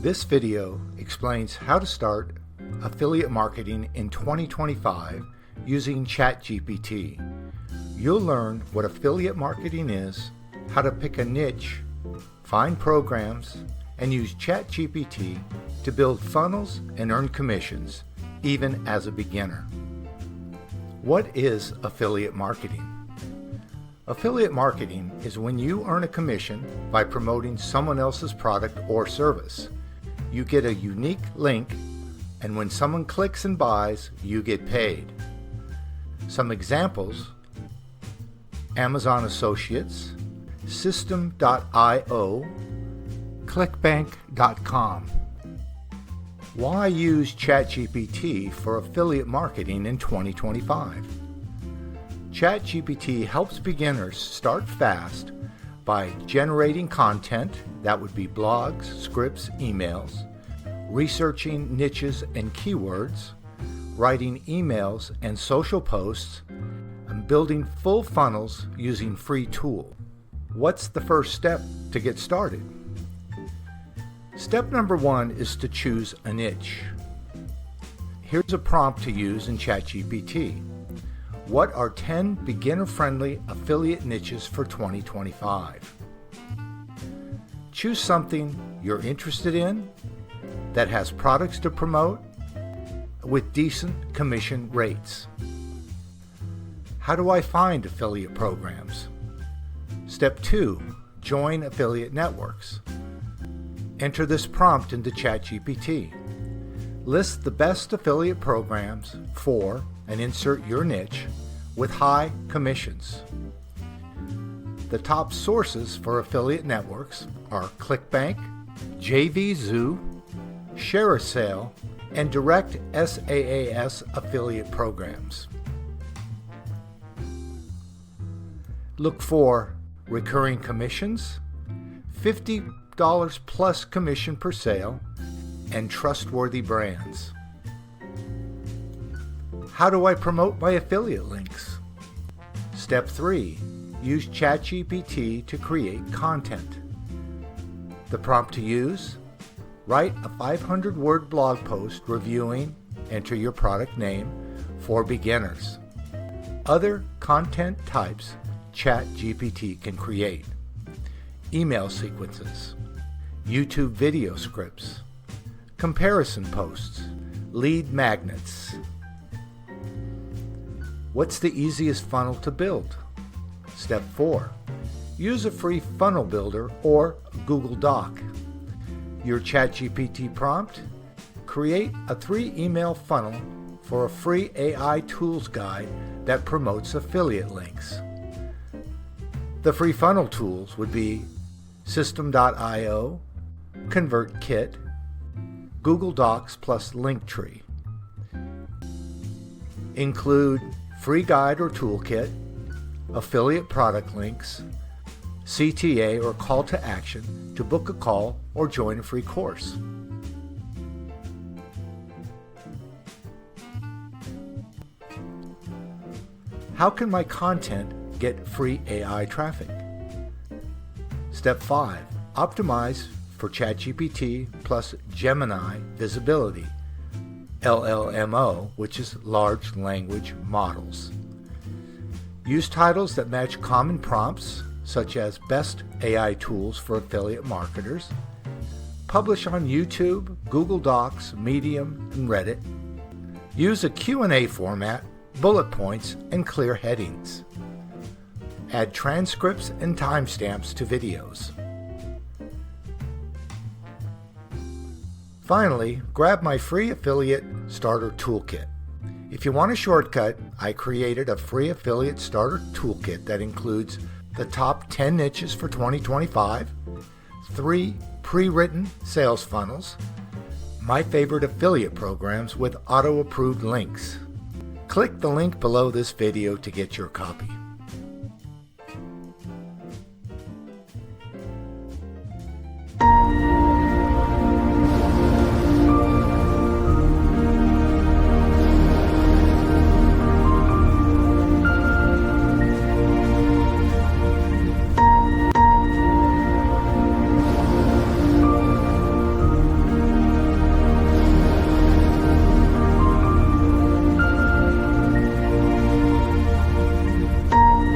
This video explains how to start affiliate marketing in 2025 using ChatGPT. You'll learn what affiliate marketing is, how to pick a niche, find programs, and use ChatGPT to build funnels and earn commissions, even as a beginner. What is affiliate marketing? Affiliate marketing is when you earn a commission by promoting someone else's product or service. You get a unique link, and when someone clicks and buys, you get paid. Some examples: Amazon Associates, System.io, Clickbank.com. Why use ChatGPT for affiliate marketing in 2025? ChatGPT helps beginners start fast by generating content, that would be blogs, scripts, emails, researching niches and keywords, writing emails and social posts, and building full funnels using free tools. What's the first step to get started? Step number 1 is to choose a niche. Here's a prompt to use in ChatGPT. What are 10 beginner-friendly affiliate niches for 2025? Choose something you're interested in, that has products to promote, with decent commission rates. How do I find affiliate programs? Step 2, join affiliate networks. Enter this prompt into ChatGPT. List the best affiliate programs for and insert your niche with high commissions. The top sources for affiliate networks are ClickBank, JVZoo, ShareASale, and direct SaaS affiliate programs. Look for recurring commissions, $50 plus commission per sale, and trustworthy brands. How do I promote my affiliate links? Step 3. Use ChatGPT to create content. The prompt to use: write a 500-word blog post reviewing, enter your product name, for beginners. Other content types ChatGPT can create: email sequences, YouTube video scripts, comparison posts, lead magnets. What's the easiest funnel to build? Step 4. Use a free funnel builder or Google Doc. Your ChatGPT prompt: create a 3-email funnel for a free AI tools guide that promotes affiliate links. The free funnel tools would be System.io, ConvertKit, Google Docs plus Linktree. Include free guide or toolkit, affiliate product links, CTA or call to action to book a call or join a free course. How can my content get free AI traffic? Step 5. Optimize for ChatGPT plus Gemini visibility, LLMO, which is large language models. Use titles that match common prompts, such as Best AI Tools for Affiliate Marketers. Publish on YouTube, Google Docs, Medium, and Reddit. Use a Q&A format, bullet points, and clear headings. Add transcripts and timestamps to videos. Finally, grab my free affiliate starter toolkit. If you want a shortcut, I created a free affiliate starter toolkit that includes the top 10 niches for 2025, 3 pre-written sales funnels, my favorite affiliate programs with auto-approved links. Click the link below this video to get your copy.